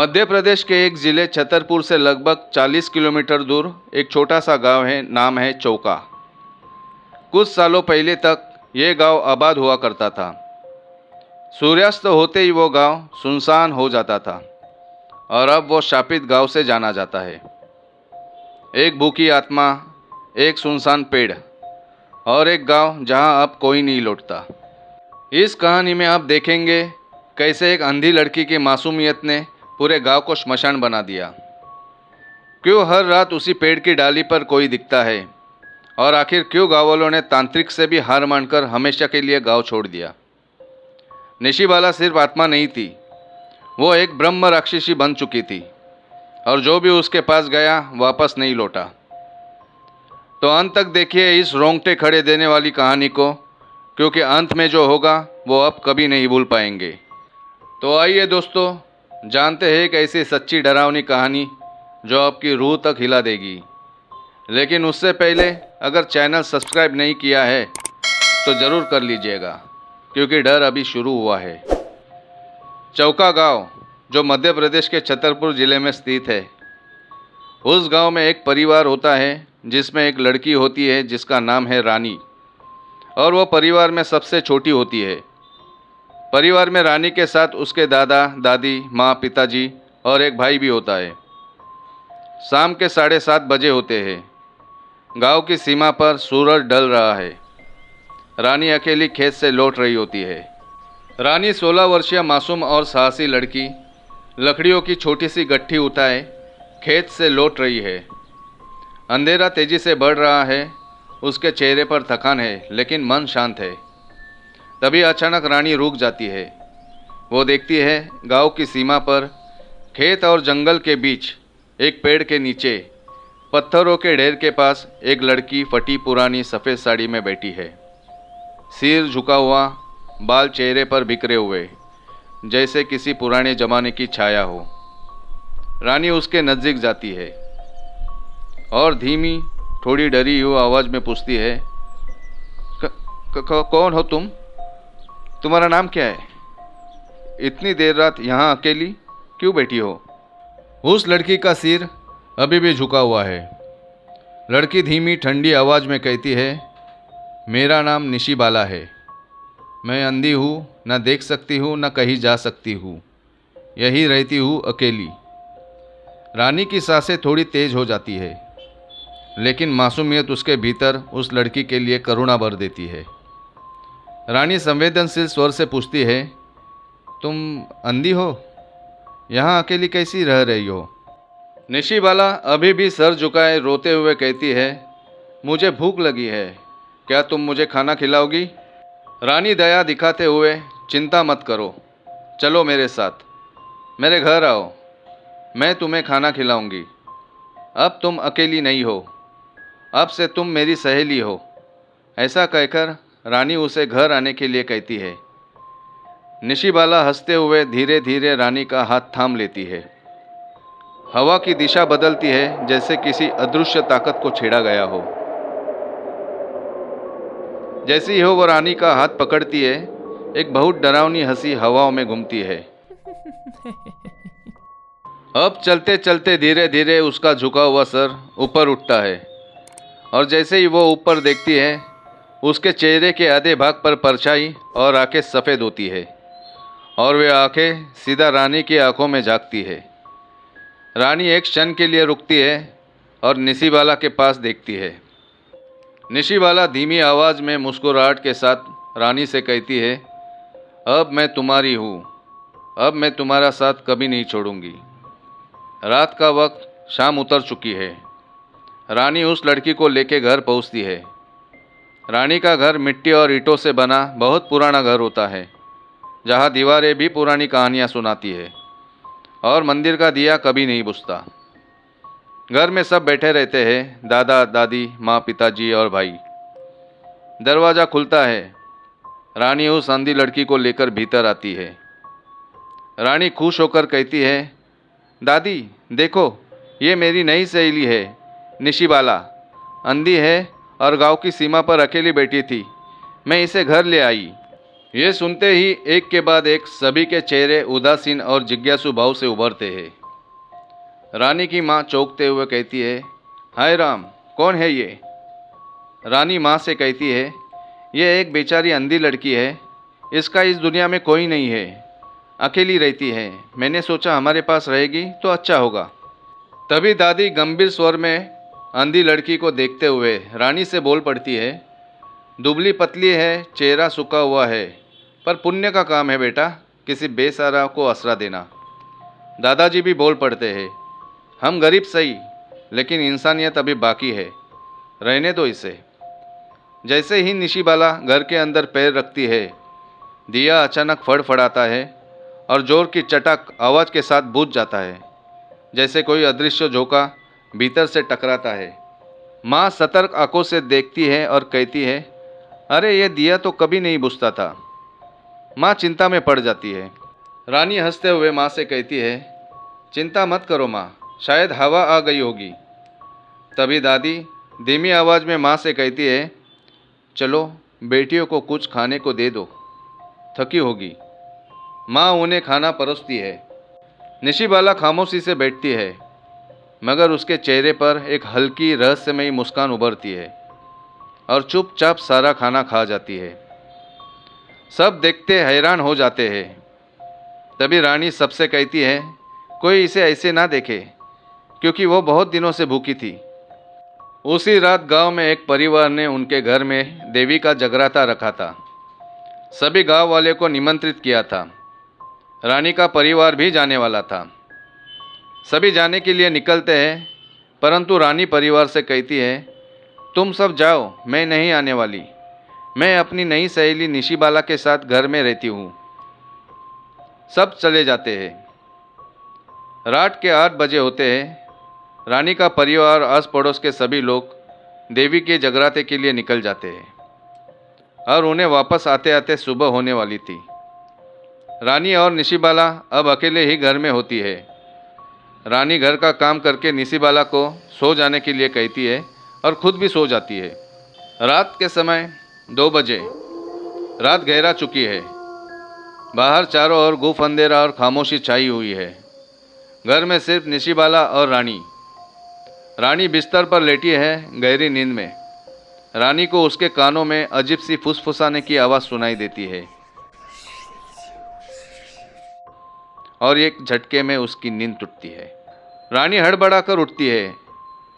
मध्य प्रदेश के एक ज़िले छतरपुर से लगभग 40 किलोमीटर दूर एक छोटा सा गांव है, नाम है चौका। कुछ सालों पहले तक ये गांव आबाद हुआ करता था। सूर्यास्त होते ही वो गांव सुनसान हो जाता था और अब वो शापित गांव से जाना जाता है। एक भूखी आत्मा, एक सुनसान पेड़ और एक गांव जहां अब कोई नहीं लौटता। इस कहानी में आप देखेंगे कैसे एक अंधी लड़की की मासूमियत ने पूरे गांव को श्मशान बना दिया। क्यों हर रात उसी पेड़ की डाली पर कोई दिखता है और आखिर क्यों गाँव वालों ने तांत्रिक से भी हार मानकर हमेशा के लिए गांव छोड़ दिया। निशिबाला सिर्फ आत्मा नहीं थी, वो एक ब्रह्म राक्षसी बन चुकी थी और जो भी उसके पास गया वापस नहीं लौटा। तो अंत तक देखिए इस रोंगटे खड़े देने वाली कहानी को, क्योंकि अंत में जो होगा वो आप कभी नहीं भूल पाएंगे। तो आइए दोस्तों, जानते हैं एक ऐसी सच्ची डरावनी कहानी जो आपकी रूह तक हिला देगी। लेकिन उससे पहले अगर चैनल सब्सक्राइब नहीं किया है तो ज़रूर कर लीजिएगा, क्योंकि डर अभी शुरू हुआ है। चौका गांव जो मध्य प्रदेश के छतरपुर ज़िले में स्थित है, उस गांव में एक परिवार होता है जिसमें एक लड़की होती है जिसका नाम है रानी, और वो परिवार में सबसे छोटी होती है। परिवार में रानी के साथ उसके दादा दादी, माँ, पिताजी और एक भाई भी होता है। शाम के 7:30 बजे होते हैं। गांव की सीमा पर सूरज ढल रहा है। रानी अकेली खेत से लौट रही होती है। रानी 16 वर्षीय मासूम और साहसी लड़की लकड़ियों की छोटी सी गट्ठी उठाए खेत से लौट रही है। अंधेरा तेजी से बढ़ रहा है। उसके चेहरे पर थकान है लेकिन मन शांत है। तभी अचानक रानी रुक जाती है। वो देखती है गांव की सीमा पर खेत और जंगल के बीच एक पेड़ के नीचे पत्थरों के ढेर के पास एक लड़की फटी पुरानी सफ़ेद साड़ी में बैठी है। सिर झुका हुआ, बाल चेहरे पर बिखरे हुए, जैसे किसी पुराने ज़माने की छाया हो। रानी उसके नज़दीक जाती है और धीमी, थोड़ी डरी हुई आवाज़ में पूछती है, कौन हो तुम? तुम्हारा नाम क्या है? इतनी देर रात यहाँ अकेली क्यों बैठी हो? उस लड़की का सिर अभी भी झुका हुआ है। लड़की धीमी ठंडी आवाज़ में कहती है, मेरा नाम निशिबाला है। मैं अंधी हूँ, न देख सकती हूँ न कहीं जा सकती हूँ। यही रहती हूँ अकेली। रानी की सांसें थोड़ी तेज हो जाती है, लेकिन मासूमियत उसके भीतर उस लड़की के लिए करुणा भर देती है। रानी संवेदनशील स्वर से पूछती है, तुम अंधी हो? यहाँ अकेली कैसी रह रही हो? निशिबाला अभी भी सर झुकाए रोते हुए कहती है, मुझे भूख लगी है, क्या तुम मुझे खाना खिलाओगी? रानी दया दिखाते हुए, चिंता मत करो, चलो मेरे साथ, मेरे घर आओ, मैं तुम्हें खाना खिलाऊंगी। अब तुम अकेली नहीं हो, अब से तुम मेरी सहेली हो। ऐसा कहकर रानी उसे घर आने के लिए कहती है। निशिबाला हंसते हुए धीरे धीरे रानी का हाथ थाम लेती है। हवा की दिशा बदलती है जैसे किसी अदृश्य ताकत को छेड़ा गया हो। जैसे ही हो वो रानी का हाथ पकड़ती है, एक बहुत डरावनी हंसी हवाओं में घूमती है। अब चलते चलते धीरे धीरे उसका झुका हुआ सर ऊपर उठता है और जैसे ही वो ऊपर देखती है, उसके चेहरे के आधे भाग पर परछाई और आंखें सफ़ेद होती है और वे आंखें सीधा रानी की आंखों में झांकती है। रानी एक क्षण के लिए रुकती है और निशिबाला के पास देखती है। निशिबाला धीमी आवाज़ में मुस्कुराहट के साथ रानी से कहती है, अब मैं तुम्हारी हूँ, अब मैं तुम्हारा साथ कभी नहीं छोड़ूंगी। रात का वक्त, शाम उतर चुकी है। रानी उस लड़की को लेके घर पहुँचती है। रानी का घर मिट्टी और ईंटों से बना बहुत पुराना घर होता है, जहाँ दीवारें भी पुरानी कहानियाँ सुनाती है और मंदिर का दिया कभी नहीं बुझता। घर में सब बैठे रहते हैं, दादा दादी, माँ, पिताजी और भाई। दरवाज़ा खुलता है। रानी उस अंधी लड़की को लेकर भीतर आती है। रानी खुश होकर कहती है, दादी देखो, ये मेरी नई सहेली है निशिबाला। अंधी है और गांव की सीमा पर अकेली बैठी थी। मैं इसे घर ले आई। ये सुनते ही एक के बाद एक सभी के चेहरे उदासीन और जिज्ञासु भाव से उभरते हैं। रानी की माँ चौंकते हुए कहती है, हाय राम, कौन है ये? रानी माँ से कहती है, ये एक बेचारी अंधी लड़की है, इसका इस दुनिया में कोई नहीं है, अकेली रहती है। मैंने सोचा हमारे पास रहेगी तो अच्छा होगा। तभी दादी गंभीर स्वर में अंधी लड़की को देखते हुए रानी से बोल पड़ती है, दुबली पतली है, चेहरा सूखा हुआ है, पर पुण्य का काम है बेटा, किसी बेसहारा को आसरा देना। दादाजी भी बोल पड़ते हैं, हम गरीब सही, लेकिन इंसानियत अभी बाकी है, रहने दो इसे। जैसे ही निशिबाला घर के अंदर पैर रखती है, दिया अचानक फड़फड़ाता है और जोर की चटक आवाज़ के साथ बुझ जाता है, जैसे कोई अदृश्य झोंका भीतर से टकराता है। माँ सतर्क आंखों से देखती है और कहती है, अरे ये दिया तो कभी नहीं बुझता था। माँ चिंता में पड़ जाती है। रानी हंसते हुए माँ से कहती है, चिंता मत करो माँ, शायद हवा आ गई होगी। तभी दादी धीमी आवाज़ में माँ से कहती है, चलो बेटियों को कुछ खाने को दे दो, थकी होगी। माँ उन्हें खाना परोसती है। निशिबाला खामोशी से बैठती है, मगर उसके चेहरे पर एक हल्की रहस्यमयी मुस्कान उभरती है और चुपचाप सारा खाना खा जाती है। सब देखते हैरान हो जाते हैं। तभी रानी सबसे कहती है, कोई इसे ऐसे ना देखे, क्योंकि वो बहुत दिनों से भूखी थी। उसी रात गांव में एक परिवार ने उनके घर में देवी का जगराता रखा था। सभी गांव वाले को निमंत्रित किया था। रानी का परिवार भी जाने वाला था। सभी जाने के लिए निकलते हैं, परंतु रानी परिवार से कहती है, तुम सब जाओ, मैं नहीं आने वाली। मैं अपनी नई सहेली निशिबाला के साथ घर में रहती हूँ। सब चले जाते हैं। रात के 8 बजे होते हैं। रानी का परिवार, आस पड़ोस के सभी लोग देवी के जगराते के लिए निकल जाते हैं और उन्हें वापस आते आते सुबह होने वाली थी। रानी और निशिबाला अब अकेले ही घर में होती है। रानी घर का काम करके निशिबाला को सो जाने के लिए कहती है और खुद भी सो जाती है। रात के समय 2 बजे, रात गहरा चुकी है। बाहर चारों ओर गुफ अंधेरा और खामोशी छाई हुई है। घर में सिर्फ निशिबाला और रानी। रानी बिस्तर पर लेटी है, गहरी नींद में। रानी को उसके कानों में अजीब सी फुसफुसाने की आवाज़ सुनाई देती है और एक झटके में उसकी नींद टूटती है। रानी हड़बड़ाकर उठती है,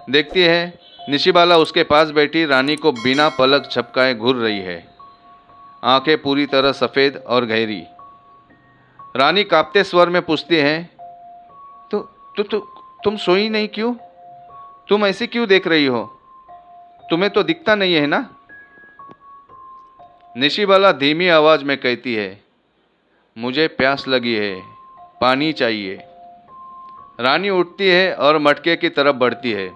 देखती है निशिबाला उसके पास बैठी रानी को बिना पलक झपकाए घूर रही है, आंखें पूरी तरह सफ़ेद और गहरी। रानी कांपते स्वर में पूछती है, तो तुम सोई नहीं क्यों? तुम ऐसे क्यों देख रही हो? तुम्हें तो दिखता नहीं है ना? निशिबाला धीमी आवाज़ में कहती है, मुझे प्यास लगी है, पानी चाहिए। रानी उठती है और मटके की तरफ बढ़ती है,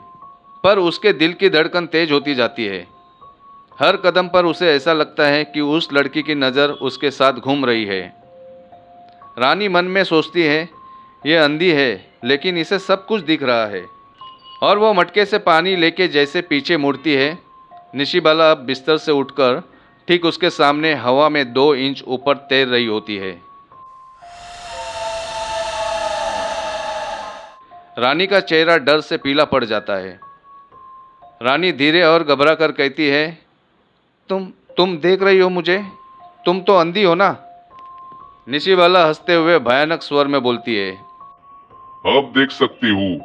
पर उसके दिल की धड़कन तेज होती जाती है। हर कदम पर उसे ऐसा लगता है कि उस लड़की की नज़र उसके साथ घूम रही है। रानी मन में सोचती है, ये अंधी है, लेकिन इसे सब कुछ दिख रहा है। और वो मटके से पानी लेके जैसे पीछे मुड़ती है, निशिबाला अब बिस्तर से उठकर ठीक उसके सामने हवा में 2 इंच ऊपर तैर रही होती है। रानी का चेहरा डर से पीला पड़ जाता है। रानी धीरे और घबरा कर कहती है, तुम देख रही हो मुझे? तुम तो अंधी हो ना? निशिबाला हंसते हुए भयानक स्वर में बोलती है, अब देख सकती हूँ।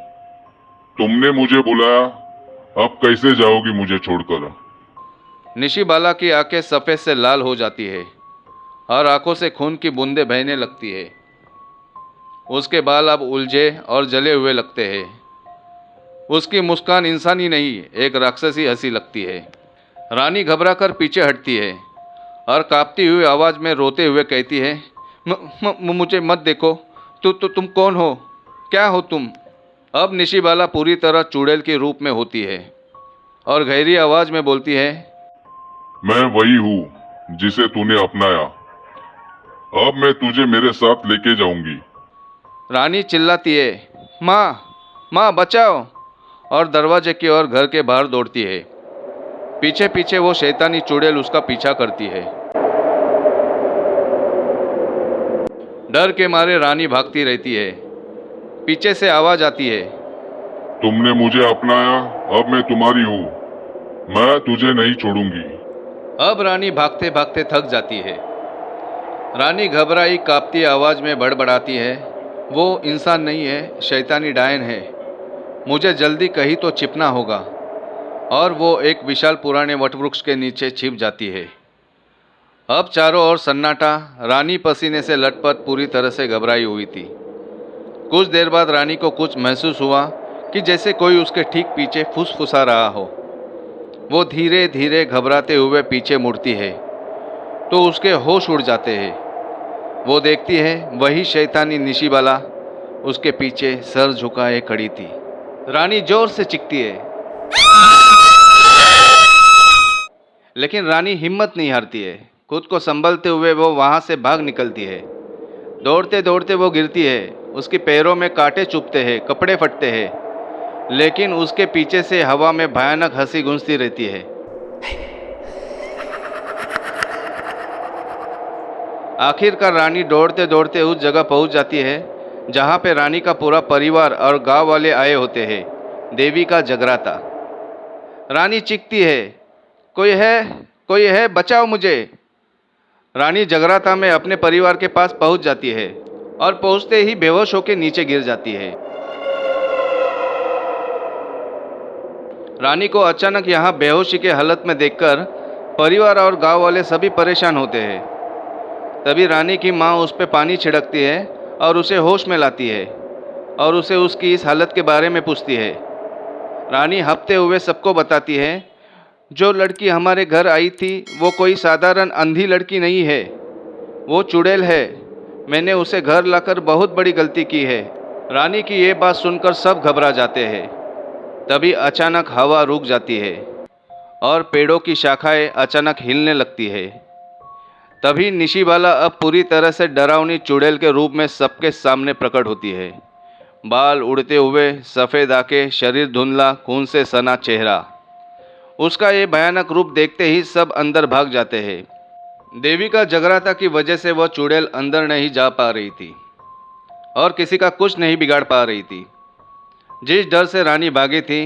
तुमने मुझे बुलाया, अब कैसे जाओगी मुझे छोड़कर? निशिबाला की आंखें सफ़ेद से लाल हो जाती है और आंखों से खून की बूंदें बहने लगती है। उसके बाल अब उलझे और जले हुए लगते हैं। उसकी मुस्कान इंसानी नहीं, एक राक्षसी हंसी लगती है। रानी घबराकर पीछे हटती है और कांपती हुई आवाज़ में रोते हुए कहती है, मुझे मत देखो। तुम कौन हो? क्या हो तुम? अब निशिबाला पूरी तरह चुड़ैल के रूप में होती है और गहरी आवाज़ में बोलती है, मैं वही हूँ जिसे तूने अपनाया। अब मैं तुझे मेरे साथ लेके जाऊंगी। रानी चिल्लाती है, माँ बचाओ, और दरवाजे की ओर घर के बाहर दौड़ती है। पीछे पीछे वो शैतानी चुड़ैल उसका पीछा करती है। डर के मारे रानी भागती रहती है। पीछे से आवाज आती है, तुमने मुझे अपनाया, अब मैं तुम्हारी हूँ। मैं तुझे नहीं छोड़ूंगी। अब रानी भागते भागते थक जाती है। रानी घबराई कांपती आवाज में बड़बड़ाती है, वो इंसान नहीं है, शैतानी डायन है। मुझे जल्दी कहीं तो छिपना होगा। और वो एक विशाल पुराने वटवृक्ष के नीचे छिप जाती है। अब चारों ओर सन्नाटा। रानी पसीने से लटपट पूरी तरह से घबराई हुई थी। कुछ देर बाद रानी को कुछ महसूस हुआ कि जैसे कोई उसके ठीक पीछे फुसफुसा रहा हो। वो धीरे धीरे घबराते हुए पीछे मुड़ती है तो उसके होश उड़ जाते हैं। वो देखती है वही शैतानी निशिबाला उसके पीछे सर झुकाए खड़ी थी। रानी जोर से चीखती है, लेकिन रानी हिम्मत नहीं हारती है। खुद को संभलते हुए वो वहां से भाग निकलती है। दौड़ते दौड़ते वो गिरती है। उसके पैरों में कांटे चुभते हैं, कपड़े फटते हैं, लेकिन उसके पीछे से हवा में भयानक हंसी गूंजती रहती है। आखिरकार रानी दौड़ते दौड़ते उस जगह पहुंच जाती है जहां पे रानी का पूरा परिवार और गांव वाले आए होते हैं। देवी का जगराता। रानी चीखती है, कोई है, कोई है, बचाओ मुझे। रानी जगराता में अपने परिवार के पास पहुंच जाती है और पहुंचते ही बेहोश होकर नीचे गिर जाती है। रानी को अचानक यहाँ बेहोशी के हालत में देखकर परिवार और गांव वाले सभी परेशान होते हैं। तभी रानी की माँ उस पर पानी छिड़कती है और उसे होश में लाती है और उसे उसकी इस हालत के बारे में पूछती है। रानी हफ्ते हुए सबको बताती है, जो लड़की हमारे घर आई थी वो कोई साधारण अंधी लड़की नहीं है, वो चुड़ैल है। मैंने उसे घर लाकर बहुत बड़ी गलती की है। रानी की ये बात सुनकर सब घबरा जाते हैं। तभी अचानक हवा रुक जाती है और पेड़ों की शाखाएं अचानक हिलने लगती है। तभी निशिबाला अब पूरी तरह से डरावनी चुड़ैल के रूप में सबके सामने प्रकट होती है। बाल उड़ते हुए, सफ़ेद आंखें, शरीर धुंधला, खून से सना चेहरा। उसका ये भयानक रूप देखते ही सब अंदर भाग जाते हैं। देवी का जगराता की वजह से वह चुड़ैल अंदर नहीं जा पा रही थी और किसी का कुछ नहीं बिगाड़ पा रही थी। जिस डर से रानी भागी थी,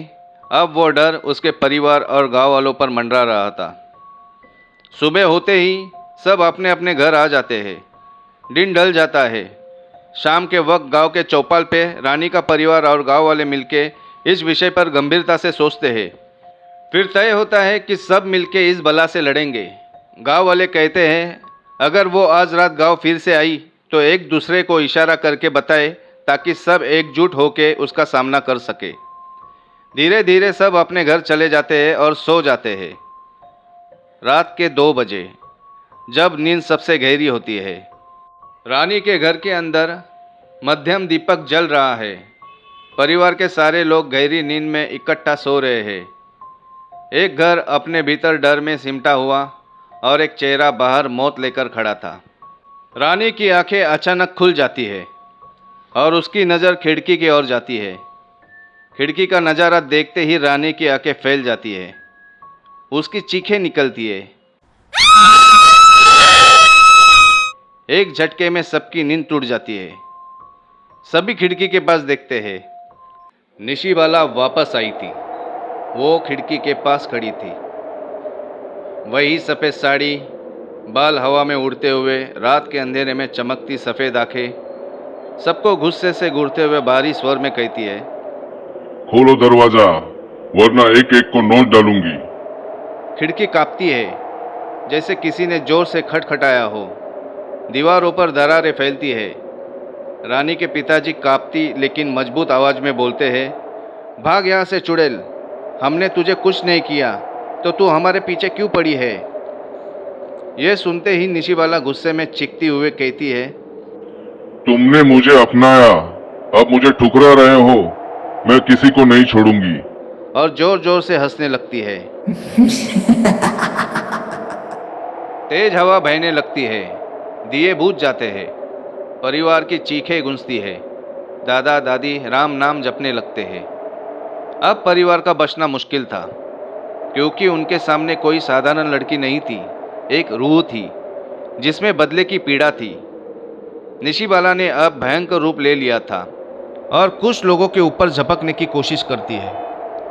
अब वो डर उसके परिवार और गांव वालों पर मंडरा रहा था। सुबह होते ही सब अपने अपने घर आ जाते हैं। दिन ढल जाता है। शाम के वक्त गांव के चौपाल पे रानी का परिवार और गांव वाले मिलके इस विषय पर गंभीरता से सोचते हैं। फिर तय होता है कि सब मिलके इस बला से लड़ेंगे। गांव वाले कहते हैं, अगर वो आज रात गांव फिर से आई तो एक दूसरे को इशारा करके बताए ताकि सब एकजुट होकर उसका सामना कर सके। धीरे धीरे सब अपने घर चले जाते हैं और सो जाते हैं। रात के 2 बजे, जब नींद सबसे गहरी होती है, रानी के घर के अंदर मध्यम दीपक जल रहा है। परिवार के सारे लोग गहरी नींद में इकट्ठा सो रहे हैं। एक घर अपने भीतर डर में सिमटा हुआ और एक चेहरा बाहर मौत लेकर खड़ा था। रानी की आंखें अचानक खुल जाती है और उसकी नज़र खिड़की की ओर जाती है। खिड़की का नज़ारा देखते ही रानी की आंखें फैल जाती है। उसकी चीखें निकलती है। एक झटके में सबकी नींद टूट जाती है। सभी खिड़की के पास देखते हैं। निशिबाला वापस आई थी। वो खिड़की के पास खड़ी थी। वही सफ़ेद साड़ी, बाल हवा में उड़ते हुए, रात के अंधेरे में चमकती सफ़ेद आंखें, सबको गुस्से से घूरते हुए भारी स्वर में कहती है, खोलो दरवाजा, वरना एक एक को नोच डालूंगी। खिड़की कांपती है, जैसे किसी ने जोर से खटखटाया हो। दीवारों पर दरारें फैलती है। रानी के पिताजी कांपती लेकिन मजबूत आवाज़ में बोलते हैं, भाग यहाँ से चुड़ैल, हमने तुझे कुछ नहीं किया तो तू हमारे पीछे क्यों पड़ी है। यह सुनते ही निशिबाला गुस्से में चीखती हुए कहती है, तुमने मुझे अपनाया, अब मुझे ठुकरा रहे हो। मैं किसी को नहीं छोड़ूंगी। और जोर जोर से हंसने लगती है। तेज हवा बहने लगती है। दिए बुझ जाते हैं। परिवार की चीखें गूंजती है। दादा दादी राम नाम जपने लगते हैं। अब परिवार का बचना मुश्किल था, क्योंकि उनके सामने कोई साधारण लड़की नहीं थी, एक रूह थी जिसमें बदले की पीड़ा थी। निशिबाला ने अब भयंकर रूप ले लिया था और कुछ लोगों के ऊपर झपकने की कोशिश करती है,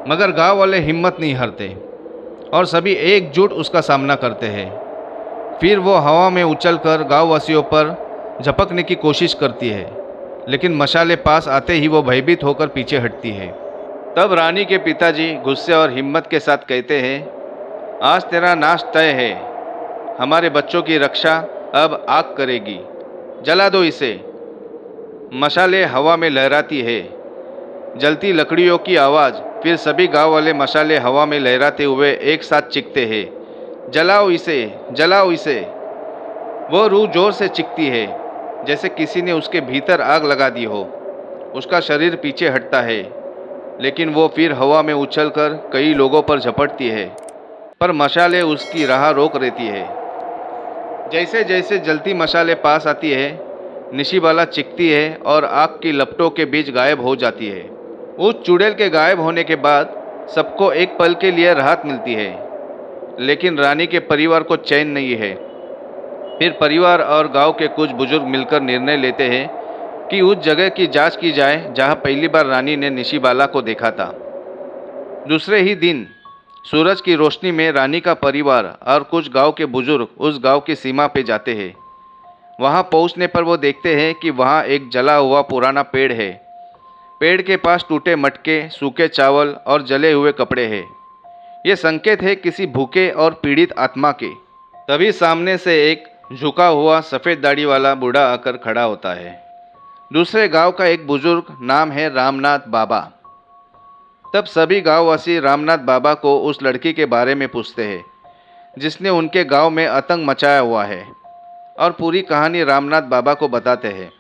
मगर गांव वाले हिम्मत नहीं हारते और सभी एकजुट उसका सामना करते हैं। फिर वो हवा में उछलकर गांव वासियों पर झपकने की कोशिश करती है, लेकिन मशाले पास आते ही वो भयभीत होकर पीछे हटती है। तब रानी के पिताजी गुस्से और हिम्मत के साथ कहते हैं, आज तेरा नाश तय है। हमारे बच्चों की रक्षा अब आग करेगी, जला दो इसे। मशाले हवा में लहराती है, जलती लकड़ियों की आवाज़। फिर सभी गांव वाले मशाले हवा में लहराते हुए एक साथ चीखते हैं, जलाओ इसे, जलाओ इसे। वो रूह जोर से चीखती है, जैसे किसी ने उसके भीतर आग लगा दी हो। उसका शरीर पीछे हटता है, लेकिन वो फिर हवा में उछलकर कई लोगों पर झपटती है, पर मशाले उसकी राह रोक देती है। जैसे जैसे जलती मशाले पास आती है, निशिबाला चीखती है और आग की लपटों के बीच गायब हो जाती है। उस चुड़ैल के गायब होने के बाद सबको एक पल के लिए राहत मिलती है, लेकिन रानी के परिवार को चैन नहीं है। फिर परिवार और गांव के कुछ बुजुर्ग मिलकर निर्णय लेते हैं कि उस जगह की जांच की जाए जहां पहली बार रानी ने निशिबाला को देखा था। दूसरे ही दिन सूरज की रोशनी में रानी का परिवार और कुछ गांव के बुजुर्ग उस गांव की सीमा पे जाते हैं। वहां पहुंचने पर वो देखते हैं कि वहां एक जला हुआ पुराना पेड़ है। पेड़ के पास टूटे मटके, सूखे चावल और जले हुए कपड़े हैं। ये संकेत है किसी भूखे और पीड़ित आत्मा के। तभी सामने से एक झुका हुआ सफ़ेद दाढ़ी वाला बूढ़ा आकर खड़ा होता है। दूसरे गांव का एक बुजुर्ग, नाम है रामनाथ बाबा। तब सभी गांववासी रामनाथ बाबा को उस लड़की के बारे में पूछते हैं जिसने उनके गांव में आतंक मचाया हुआ है, और पूरी कहानी रामनाथ बाबा को बताते हैं।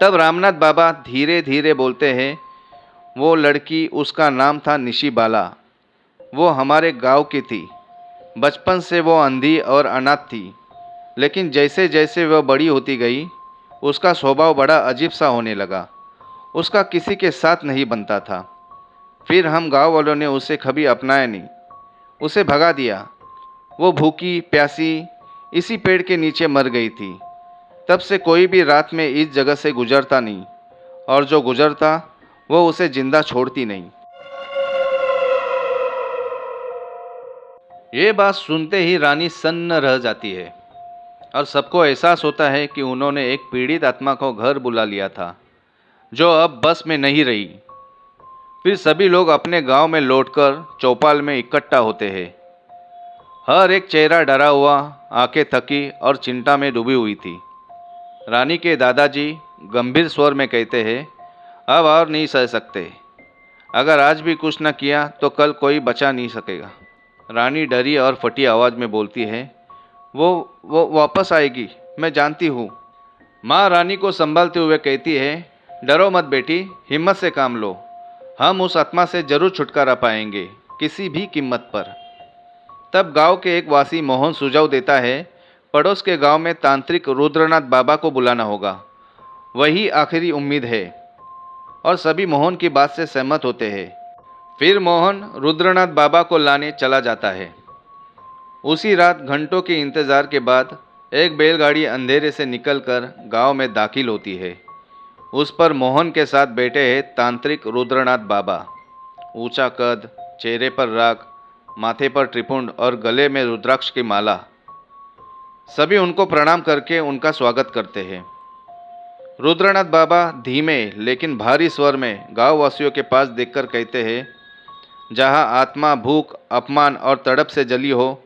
तब रामनाथ बाबा धीरे धीरे बोलते हैं, वो लड़की, उसका नाम था निशिबाला। वो हमारे गांव की थी। बचपन से वो अंधी और अनाथ थी, लेकिन जैसे जैसे वह बड़ी होती गई, उसका स्वभाव बड़ा अजीब सा होने लगा। उसका किसी के साथ नहीं बनता था। फिर हम गांव वालों ने उसे कभी अपनाया नहीं, उसे भगा दिया। वो भूखी प्यासी इसी पेड़ के नीचे मर गई थी। तब से कोई भी रात में इस जगह से गुजरता नहीं, और जो गुजरता वो उसे जिंदा छोड़ती नहीं। ये बात सुनते ही रानी सन्न रह जाती है और सबको एहसास होता है कि उन्होंने एक पीड़ित आत्मा को घर बुला लिया था, जो अब बस में नहीं रही। फिर सभी लोग अपने गांव में लौटकर चौपाल में इकट्ठा होते हैं। हर एक चेहरा डरा हुआ, आंखें थकी और चिंता में डूबी हुई थी। रानी के दादाजी गंभीर स्वर में कहते हैं, अब और नहीं सह सकते। अगर आज भी कुछ न किया तो कल कोई बचा नहीं सकेगा। रानी डरी और फटी आवाज़ में बोलती है, वो वापस आएगी, मैं जानती हूँ। माँ रानी को संभालते हुए कहती है, डरो मत बेटी, हिम्मत से काम लो। हम उस आत्मा से जरूर छुटकारा पाएंगे, किसी भी कीमत पर। तब गांव के एक वासी मोहन सुझाव देता है, पड़ोस के गांव में तांत्रिक रुद्रनाथ बाबा को बुलाना होगा, वही आखिरी उम्मीद है। और सभी मोहन की बात से सहमत होते हैं। फिर मोहन रुद्रनाथ बाबा को लाने चला जाता है। उसी रात घंटों के इंतज़ार के बाद एक बैलगाड़ी अंधेरे से निकलकर गांव में दाखिल होती है। उस पर मोहन के साथ बैठे हैं तांत्रिक रुद्रनाथ बाबा। ऊंचा कद, चेहरे पर राख, माथे पर त्रिपुंड और गले में रुद्राक्ष की माला। सभी उनको प्रणाम करके उनका स्वागत करते हैं। रुद्रनाथ बाबा धीमे लेकिन भारी स्वर में गांव वासियों के पास देखकर कहते हैं, जहां आत्मा भूख, अपमान और तड़प से जली हो,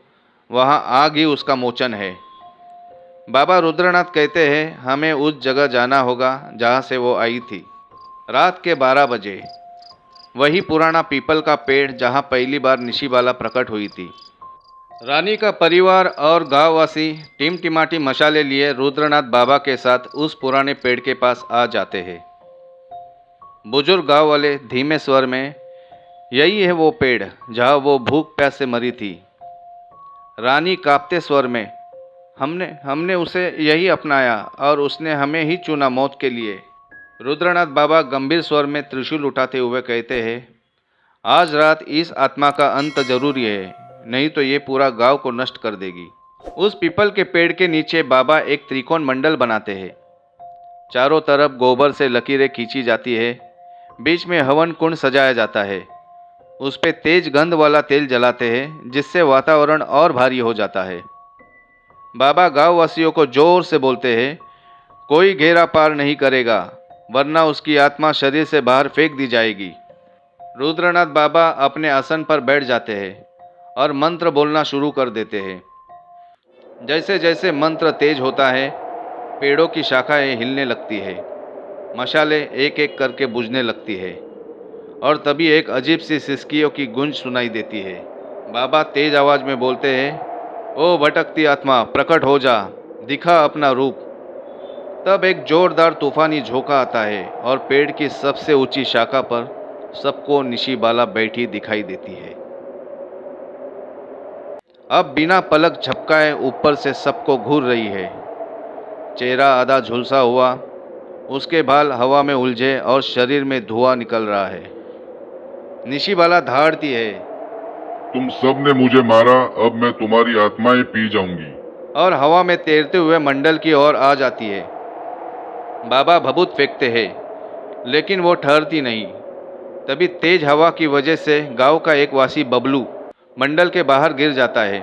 वहां आग ही उसका मोचन है। बाबा रुद्रनाथ कहते हैं, हमें उस जगह जाना होगा जहां से वो आई थी। रात के 12 बजे वही पुराना पीपल का पेड़ जहां पहली बार निशिबाला प्रकट हुई थी। रानी का परिवार और गांववासी टिमटिमाटी मशाले लिए रुद्रनाथ बाबा के साथ उस पुराने पेड़ के पास आ जाते हैं। बुजुर्ग गांव वाले धीमे स्वर में, यही है वो पेड़ जहां वो भूख प्यास से मरी थी। रानी कांपते स्वर में, हमने उसे यही अपनाया और उसने हमें ही चुना मौत के लिए। रुद्रनाथ बाबा गंभीर स्वर में त्रिशूल उठाते हुए कहते हैं, आज रात इस आत्मा का अंत जरूरी है, नहीं तो ये पूरा गांव को नष्ट कर देगी। उस पीपल के पेड़ के नीचे बाबा एक त्रिकोण मंडल बनाते हैं। चारों तरफ गोबर से लकीरें खींची जाती है। बीच में हवन कुंड सजाया जाता है। उस पे तेज गंध वाला तेल जलाते हैं, जिससे वातावरण और भारी हो जाता है। बाबा गांव वासियों को जोर से बोलते हैं, कोई घेरा पार नहीं करेगा, वरना उसकी आत्मा शरीर से बाहर फेंक दी जाएगी। रुद्रनाथ बाबा अपने आसन पर बैठ जाते हैं और मंत्र बोलना शुरू कर देते हैं। जैसे जैसे मंत्र तेज होता है, पेड़ों की शाखाएं हिलने लगती है, मशालें एक एक करके बुझने लगती है और तभी एक अजीब सी सिसकियों की गूंज सुनाई देती है। बाबा तेज आवाज में बोलते हैं, ओ भटकती आत्मा, प्रकट हो जा, दिखा अपना रूप। तब एक जोरदार तूफानी झोंका आता है और पेड़ की सबसे ऊंची शाखा पर सबको निशिबाला बैठी दिखाई देती है। अब बिना पलक झपकाए ऊपर से सबको घूर रही है। चेहरा आधा झुलसा हुआ, उसके बाल हवा में उलझे और शरीर में धुआं निकल रहा है। निशिबाला दहाड़ती है, तुम सब ने मुझे मारा, अब मैं तुम्हारी आत्माएं पी जाऊंगी। और हवा में तैरते हुए मंडल की ओर आ जाती है। बाबा भभूत फेंकते हैं, लेकिन वो ठहरती नहीं। तभी तेज हवा की वजह से गांव का एक वासी बबलू मंडल के बाहर गिर जाता है।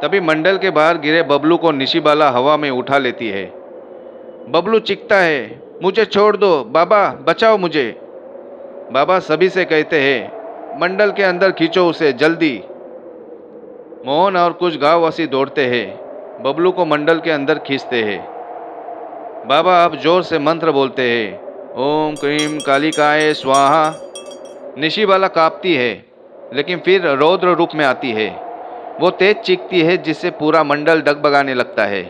तभी मंडल के बाहर गिरे बबलू को निशिबाला हवा में उठा लेती है। बबलू चीखता है, मुझे छोड़ दो बाबा, बचाओ मुझे। बाबा सभी से कहते हैं, मंडल के अंदर खींचो उसे जल्दी। मोहन और कुछ गांववासी दौड़ते हैं, बबलू को मंडल के अंदर खींचते हैं। बाबा अब जोर से मंत्र बोलते हैं, ओम क्रीम कालिकाए स्वाहा। निशिबाला कांपती है, लेकिन फिर रौद्र रूप में आती है। वो तेज चीखती है, जिससे पूरा मंडल डगमगाने लगता है।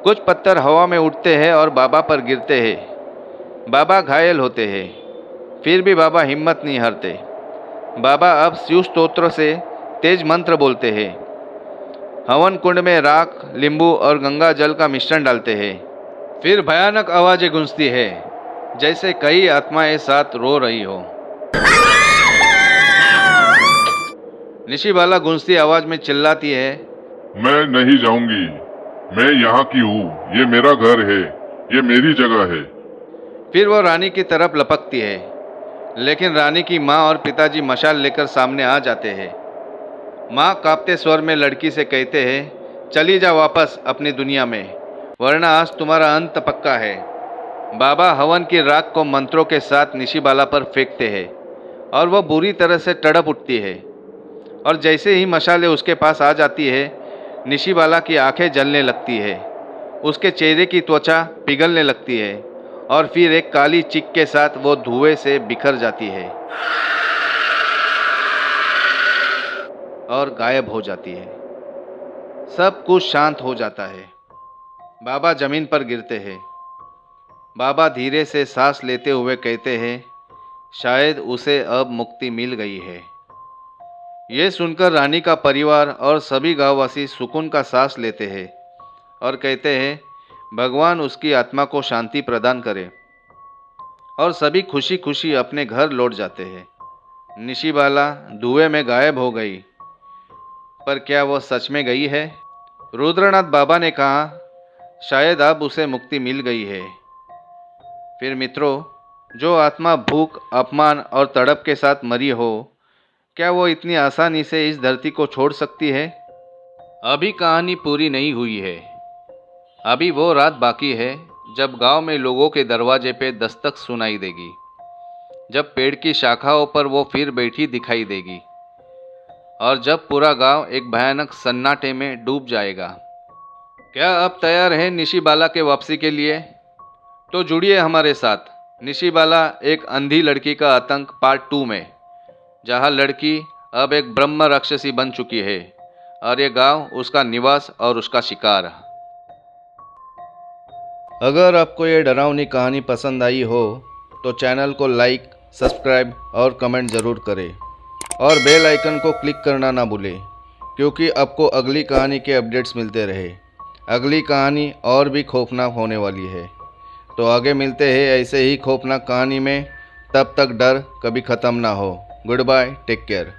कुछ पत्थर हवा में उठते हैं और बाबा पर गिरते हैं। बाबा घायल होते हैं, फिर भी बाबा हिम्मत नहीं हारते। बाबा अब शिव स्तोत्र से तेज मंत्र बोलते हैं। हवन कुंड में राख, नींबू और गंगा जल का मिश्रण डालते हैं। फिर भयानक आवाजें गूंजती है, जैसे कई आत्माएं साथ रो रही हो। निशिबाला गूंजती आवाज में चिल्लाती है, मैं नहीं जाऊंगी, मैं यहाँ की हूँ, ये मेरा घर है, ये मेरी जगह है। फिर वो रानी की तरफ लपकती है, लेकिन रानी की माँ और पिताजी मशाल लेकर सामने आ जाते हैं। माँ कांपते स्वर में लड़की से कहते हैं, चली जा वापस अपनी दुनिया में, वरना आज तुम्हारा अंत पक्का है। बाबा हवन की राख को मंत्रों के साथ निशिबाला पर फेंकते हैं और वह बुरी तरह से तड़प उठती है। और जैसे ही मशालें उसके पास आ जाती है, निशिबाला की आंखें जलने लगती है, उसके चेहरे की त्वचा पिघलने लगती है और फिर एक काली चिक के साथ वो धुएं से बिखर जाती है और गायब हो जाती है। सब कुछ शांत हो जाता है। बाबा जमीन पर गिरते हैं। बाबा धीरे से सांस लेते हुए कहते हैं, शायद उसे अब मुक्ति मिल गई है। ये सुनकर रानी का परिवार और सभी गांववासी सुकून का सांस लेते हैं और कहते हैं, भगवान उसकी आत्मा को शांति प्रदान करे। और सभी खुशी खुशी अपने घर लौट जाते हैं। निशिबाला धुएं में गायब हो गई, पर क्या वो सच में गई है? रुद्रनाथ बाबा ने कहा, शायद अब उसे मुक्ति मिल गई है। फिर मित्रों, जो आत्मा भूख, अपमान और तड़प के साथ मरी हो, क्या वो इतनी आसानी से इस धरती को छोड़ सकती है? अभी कहानी पूरी नहीं हुई है। अभी वो रात बाकी है जब गांव में लोगों के दरवाजे पे दस्तक सुनाई देगी, जब पेड़ की शाखाओं पर वो फिर बैठी दिखाई देगी और जब पूरा गांव एक भयानक सन्नाटे में डूब जाएगा। क्या अब तैयार है निशिबाला के वापसी के लिए? तो जुड़िए हमारे साथ निशिबाला एक अंधी लड़की का आतंक पार्ट 2 में, जहां लड़की अब एक ब्रह्म राक्षसी बन चुकी है और ये गांव उसका निवास और उसका शिकार। अगर आपको ये डरावनी कहानी पसंद आई हो तो चैनल को लाइक, सब्सक्राइब और कमेंट ज़रूर करें और बेल आइकन को क्लिक करना ना भूलें, क्योंकि आपको अगली कहानी के अपडेट्स मिलते रहे। अगली कहानी और भी खौफनाक होने वाली है। तो आगे मिलते हैं ऐसे ही खौफनाक कहानी में। तब तक डर कभी ख़त्म ना हो। Goodbye, take care.